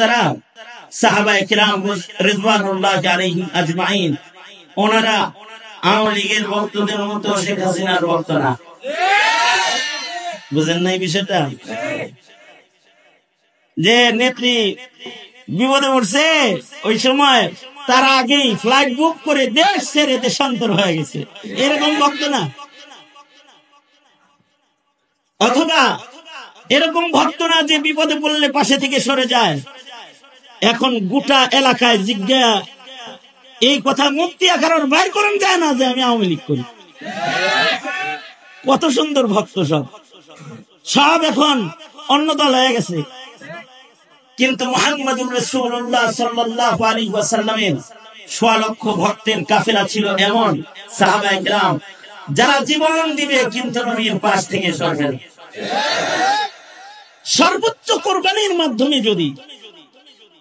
যারা সাহাবায়ে কিরাম রিজওয়ানুল্লাহ আলাইহিম আজমাইন, ওনারা আওয়ামী লীগের ভক্তদের মতো শেখ হাসিনার ভক্ত না। বুঝেন নাই বিষয়টা? যে নেত্রী বিপদে পড়ছে ওই সময় তার আগেই ফ্লাইট বুক করে দেশ ছেড়ে দেশান্তর হয়ে গেছে, এরকম ভক্ত না। অথবা এরকম ভক্ত না যে বিপদে পড়লে পাশে থেকে সরে যায়। এখন গোটা এলাকায় জিজ্ঞা এই কথা মুক্তি কারণ বাইর করেন যায় না যে আমি আওয়ামী লীগ করি। কত সুন্দর ভক্ত, সব এখন অন্য দল হয়ে গেছে। কিন্তু মুহাম্মদুর রাসূলুল্লাহ সাল্লাল্লাহু আলাইহি ওয়াসাল্লামের ১০০ লক্ষ ভক্তের কাফেলা ছিল এমন সাহাবায়ে কিরাম যারা জীবন দিবে কিন্তু নবীর পাশ থেকে সরবে না। সর্বোচ্চ কোরবানির মাধ্যমে যদি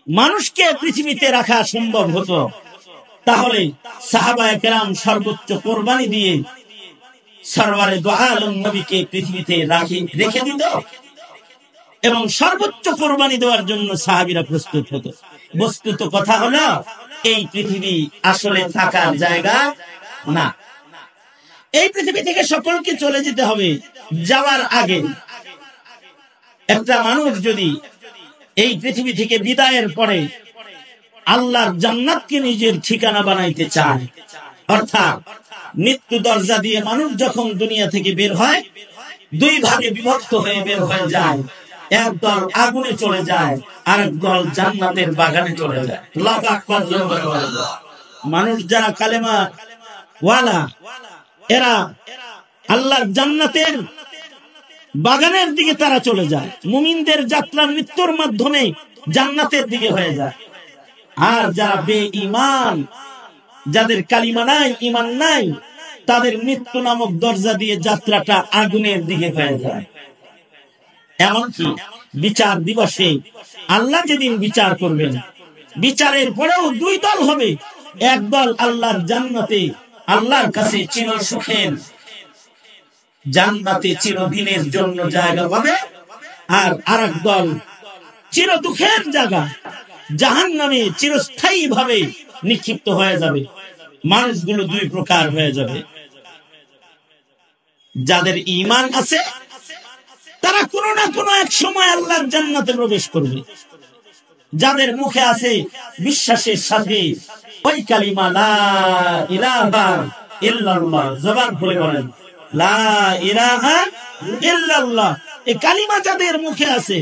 মানুষকে পৃথিবীতে রাখা সম্ভব হতো, তাহলে সাহাবায়ে কেরাম সর্বোচ্চ কোরবানি দিয়ে সরওয়ারে দু আলম নবীকে পৃথিবীতে রেখে দিত এবং সর্বোচ্চ কোরবানি দেওয়ার জন্য সাহাবীরা প্রস্তুত হতো। বস্তুত কথা হলো এই পৃথিবী আসলে থাকার জায়গা না। এই পৃথিবী থেকে সকলকে চলে যেতে হবে। যাওয়ার আগে একটা মানুষ যদি এই পৃথিবী থেকে বিদায়ের পরে আল্লাহর জান্নাতকে নিজের ঠিকানা বানাইতে চায়, অর্থাৎ মৃত্যু দরজা দিয়ে মানুষ যখন দুনিয়া থেকে বের হয়, দুই ভাগে বিভক্ত হয়ে বের হয়ে যায়। এক দল আগুনে চলে যায়, আরেক দল জান্নাতের বাগানে চলে যায়। আল্লাহু আকবার। মানুষ যারা কালেমা ওয়ালা, এরা আল্লাহর জান্নাতের বাগানের দিকে তারা চলে যায়। মুমিনদের যাত্রা মৃত্যুর মাধ্যমে জান্নাতের দিকে হয়ে যায়। আর যারা বেঈমান, যাদের কালিমা নাই, ঈমান নাই, তাদের মৃত্যু নামক দরজা দিয়ে যাত্রাটা আগুনের দিকে হয়ে যায়। এমনকি বিচার দিবসে আল্লাহ যেদিন বিচার করবেন, বিচারের পরেও দুই দল হবে। এক দল আল্লাহর জান্নাতে, আল্লাহর কাছে চির সুখের জান্নাতে চিরদিনের জন্য জায়গা পাবে, আর আরেক দল চির দুঃখের জায়গা জাহান্নামে চিরস্থায়ী ভাবে নিক্ষিপ্ত হয়ে যাবে। মানুষগুলো দুই প্রকার হয়ে যাবে। যাদের ঈমান আছে তারা কোনো না কোনো এক সময় আল্লাহর জান্নাতে প্রবেশ করবে। যাদের মুখে আছে বিশ্বাসের সাথে ওই কালিমা লা ইলাহা ইল্লাল্লাহ, জবান খুলে বলেন লা ইলাহা ইল্লাল্লাহ, এই কালিমা যাদের মুখে আছে,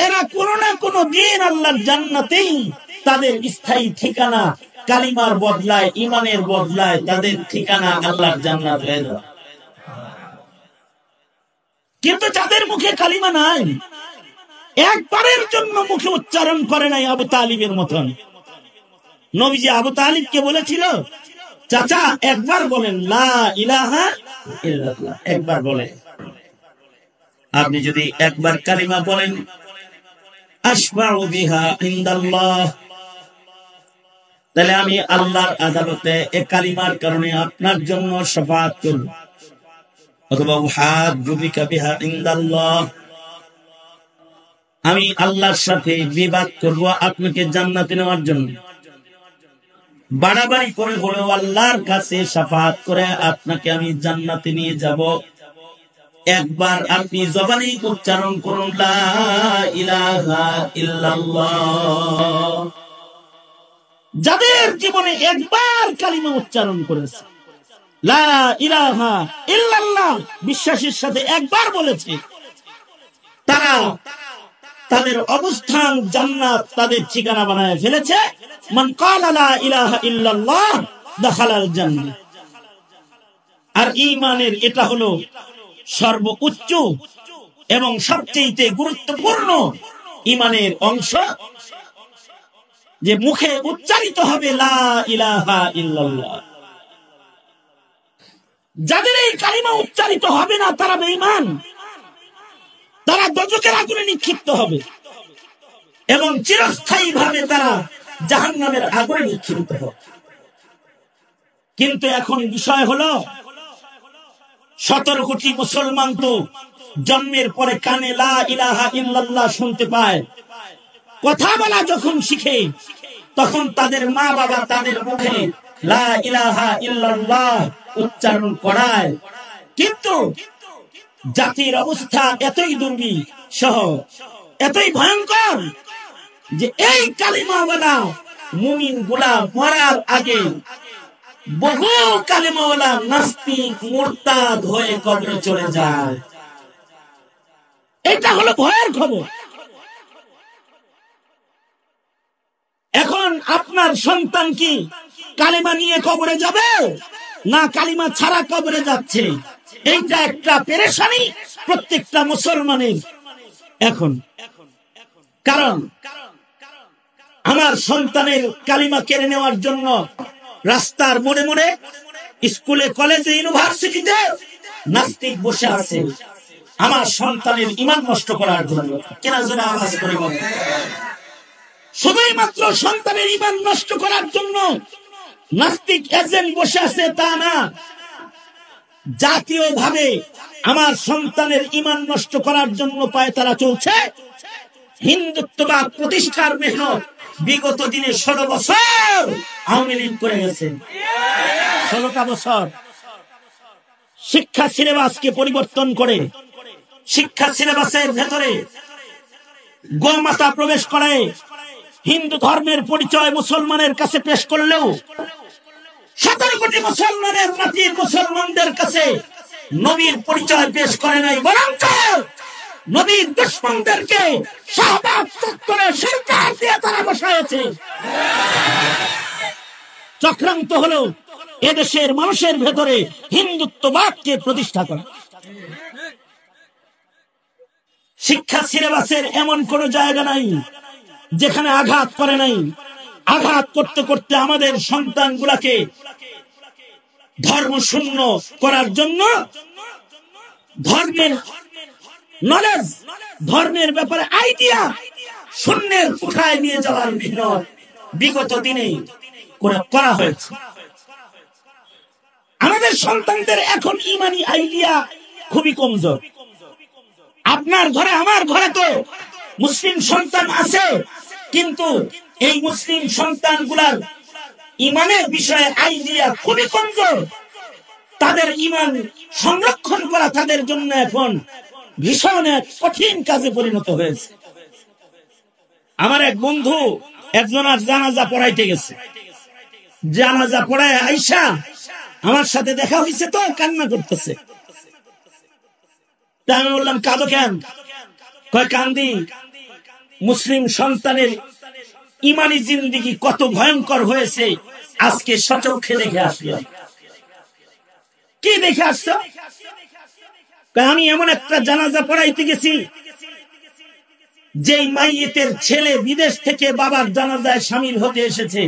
এরা কোনো না কোনো দিন আল্লাহর জান্নাতেই তাদের স্থায়ী ঠিকানা। কালিমার বদলায়, ঈমানের বদলায় তাদের ঠিকানা আল্লাহর জান্নাত হয়ে যাবে। কিন্তু যাদের মুখে কালিমা নাই, একবারের জন্য মুখে উচ্চারণ করে নাই আবু তালিবের মতন, নবীজি আবু তালিবকে বলেছিল, চাচা একবার বলেন লা ইলাহা ইল্লাল্লাহ, একবার বলেন। আপনি যদি একবার কালিমা বলেন, আশফাউ বিহা ইনদাল্লাহ, তাহলে আমি আল্লাহর আদালতে এই কালিমার কারণে আপনার জন্য শাফাআত করব। অথবা উহাজ্জু বিকা বিহা ইনদাল্লাহ, আমি আল্লাহর সাথে বিবাদ করব আপনাকে জান্নাতে নেওয়ার জন্য। বাড়াবাড়ি করে হলেও আল্লাহর কাছে শাফাআত করে আপনাকে আমি জান্নাতে নিয়ে যাব। একবার আপনি জবানে উচ্চারণ করুন লা ইলাহা ইল্লাল্লাহ। যাদের জীবনে একবার কালিমা উচ্চারণ করেছে, লা ইলাহা ইল্লাল্লাহ বিশ্বাসের সাথে একবার বলেছে, তারা তাদের অবস্থান জান্নাত তাদের ঠিকানা বানায় ফেলেছে। মান ক্বালা লা ইলাহা ইল্লাল্লাহ দাখালাল জান্নাহ। আর ঈমানের এটা হলো সর্বোচ্চ এবং সবচেয়ে গুরুত্বপূর্ণ ঈমানের অংশ, যে মুখে উচ্চারিত হবে লা ইলাহা ইল্লাল্লাহ। যাদের এই কালিমা উচ্চারিত হবে না, তারা বেঈমান, তারা দোজখের আগুনে নিক্ষিপ্ত হবে এবং চিরস্থায়ী ভাবে তারা জাহান্নামের আগুনে নিক্ষিপ্ত হবে। কিন্তু এখন বিষয় হলো 17 কোটি মুসলমান তো জন্মের পরে কানে লা ইলাহা ইল্লাল্লাহ শুনতে পায়, কথা বলা যখন শিখে তখন তাদের মা বাবা তাদের মুখে লা ইলাহা ইল্লাল্লাহ উচ্চারণ করায়। কিন্তু জাতির অবস্থা এতই দুর্বিষহ, এতই ভয়ঙ্কর যে এই কালিমাওয়ালা মুমিন গুলা মরার আগে বহু কালিমাওয়ালা নাস্তিক মুরতাদ হয়ে কবরে চলে যায়। এটা হলো ভয়ের খবর। এখন আপনার সন্তান কি কালিমা নিয়ে কবরে যাবে না কালিমা ছাড়া কবরে যাচ্ছে? এইটা একটা পেরেশানি প্রত্যেকটা মুসলমানের এখন। কারণ আমার সন্তানের কালিমা কেড়ে নেওয়ার জন্য রাস্তার মোড়ে মোড়ে, স্কুলে, কলেজে, ইউনিভার্সিটিতে নাস্তিক বসে আছে আমার সন্তানের ঈমান নষ্ট করার জন্য। কেনা জন্য আওয়াজ করে বলে, শুধুই মাত্র সন্তানের ঈমান নষ্ট করার জন্য নাস্তিক এজেন্ট বসে আছে তা না, জাতীয় ভাবে আমার সন্তানের ঈমান নষ্ট করার জন্য পায় তারা চলছে। হিন্দুত্ববাদ প্রতিষ্ঠার মেহনত বিগত দিনে 16 বছর আওয়ামী লীগ করে গেছে। 16টা বছর শিক্ষা সিলেবাসকে পরিবর্তন করে শিক্ষা সিলেবাসের ভেতরে গোমাতা প্রবেশ করে হিন্দু ধর্মের পরিচয় মুসলমানের কাছে পেশ করলেও 17 কোটি মুসলমানের জাতির মুসলমানদের কাছে নবীর পরিচয় পেশ করে নাই, বরঞ্চ নবীর দুশমনদেরকে শাহবাগ চত্বরে সরকার দিয়ে তারা বসায়েছে। চক্রান্ত হলো এদেশের মানুষের ভেতরে হিন্দুত্ববাদকে প্রতিষ্ঠা করা। শিক্ষা সিলেবাসের এমন কোন জায়গা নাই যেখানে আঘাত করে নাই। আঘাত করতে করতে আমাদের সন্তানগুলাকে ধর্ম শূন্য করার জন্য ধর্মের নলেজ, ধর্মের ব্যাপারে আইডিয়া শূন্যের কোঠায় নিয়ে যাওয়ার মেহনত বিগত দিনে করা হয়েছে। আমাদের সন্তানদের এখন ইমানি আইডিয়া খুবই কমজোর। আপনার ঘরে আমার ঘরে তো মুসলিম সন্তান আছে, কিন্তু এই মুসলিম সন্তানগুলার ইমানের বিষয়ে আইডিয়া খুবই কমজোর। তাদের ইমান সংরক্ষণ করা তাদের জন্য এখন ভীষণ এক কঠিন কাজে পরিণত হয়েছে। আমার এক বন্ধু একজনের জানাজা পড়াইতে গেছে। জানাজা পড়ায় আইসা আমার সাথে দেখা হয়েছে, তো কান্না করতেছে। আমি বললাম, কাঁদো কেন? কয়, কান্দি মুসলিম সন্তানের ইমানি জিন্দিগি কত ভয়ঙ্কর হয়েছে আজকে সচক্ষে দেখে আসলাম। কি দেখে আসছো? আমি এমন একটা জানাজা পড়াইতে গেছি যেই মাইয়েতের ছেলে বিদেশ থেকে বাবার জানাজায় শামিল হতে এসেছে।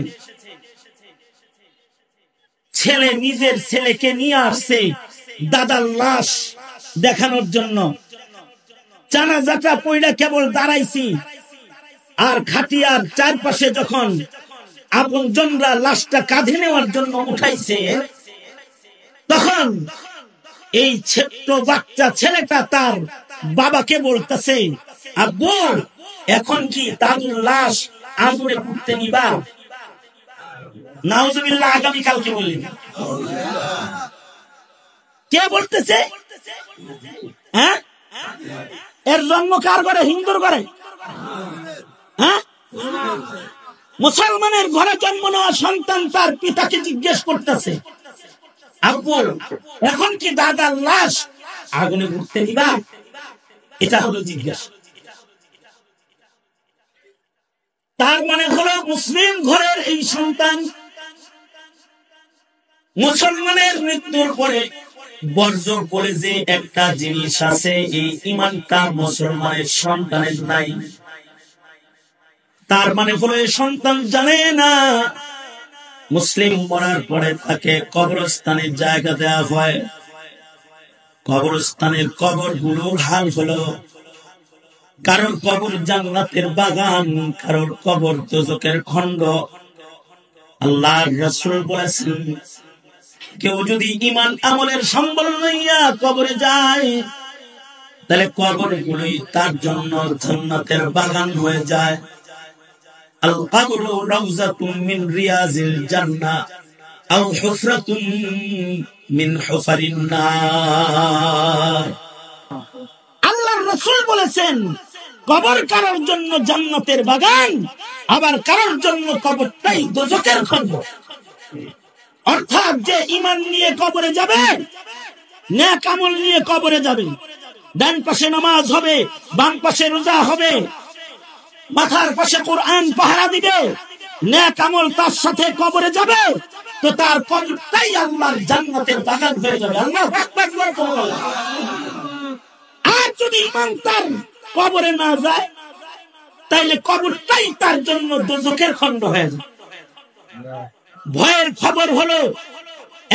ছেলে নিজের ছেলেকে নিয়ে আসছে দাদার লাশ দেখানোর জন্য। জানাজাটা পইড়া কেবল দাঁড়াইছি, আর খাটিয়ার চারপাশে যখন আপনজনরা লাশটা কাঁধে নেওয়ার জন্য উঠাইছে, তখন এই ছোট্ট বাচ্চা ছেলেটা তার বাবাকে বলতেছে, আব্বু এখন কি দাদুর লাশ আগুনে পুড়তে নিবা? নাউজুবিল্লাহ, আগামীকালকে বলি। কে বলতেছে? হ্যাঁ, এর জন্ম কার ঘরে? হিন্দুর ঘরে। হ্যাঁ, মুসলমানের ঘরে জন্ম নেওয়া সন্তান তার পিতাকে জিজ্ঞেস করতেছে, আব্বু এখন কি দাদার লাশ আগুনে পুড়তে দিবা? এটা হলো জিজ্ঞাসা। তার মানে হলো মুসলিম ঘরের এই সন্তান মুসলমানের মৃত্যুর পরে বর্জ্য করে যে একটা জিনিস আছে, এই ইমানটা মুসলমানের সন্তানের নাই। তার মানে হলো এই সন্তান জানে না মুসলিম মরার পরে তাকে কবরস্থানের জায়গা দেওয়া হয়। কবরস্থানের কবর গুলোর হাল হলো, কারোর কবর জান্নাতের বাগান, কারোর কবর দোজখের খণ্ড। আল্লাহর রাসূল বলেছেন, কেউ যদি ঈমান আমলের সম্বল লইয়া কবরে যায়, তাহলে কবর গুলোই তার জন্য জান্নাতের বাগান হয়ে যায়। আল কবরু রাউযাতুম মিন রিয়াজিল জান্নাহ আও হুফরাতুম মিন হুফারিন নার। আল্লাহর রাসূল বলেছেন, কবর কারোর জন্য জান্নাতের বাগান, আবার কারোর জন্য কবরটাই দোজখের খন্ড। অর্থাৎ যে ঈমান নিয়ে কবরে যাবে, নেক আমল নিয়ে কবরে যাবে, ডান পাশে নামাজ হবে, বাম পাশে রোজা হবে, মাথার পাশে কোরআন পাহারা দিবে, নেক আমল তার সাথে কবরে যাবে, তো তার কবরটাই আল্লাহর জান্নাতের বাগান হয়ে যাবে। আল্লাহু আকবার। আর যদি ঈমান তার কবরে না যায়, তাইলে কবরটাই তার জন্য দোজখের খন্ড হয়ে যায়। ভয়ের খবর হলো,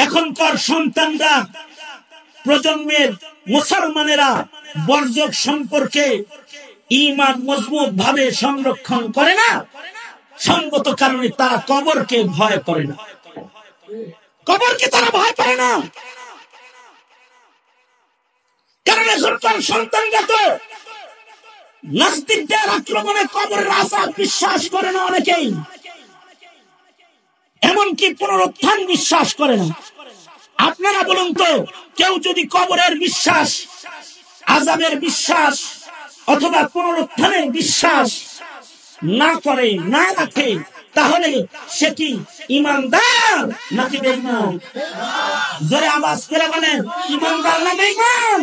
এখনকার সন্তানরা, প্রজন্মের মুসলমানেরা বর্জক সম্পর্কে ঈমান মজবুত ভাবে সংরক্ষণ করে না। সঙ্গত কারণে তারা কবরকে ভয় করে না, কবরকে তারা ভয় করে না। কারণ এখনকার সন্তানরা তো নাস্তিকদের আক্রমণে কবরের আযাব বিশ্বাস করে না অনেকেই, এমনকি পুনরুত্থান বিশ্বাস করে না। আপনারা বলুন তো, কেউ যদি কবরের বিশ্বাস, আযাবের বিশ্বাস অথবা পুনরুত্থানের বিশ্বাস না করে, না রাখে, তাহলে সে কি ঈমানদার নাকি বেঈমান? জোরে আওয়াজ করে বলেন, ঈমানদার না বেঈমান?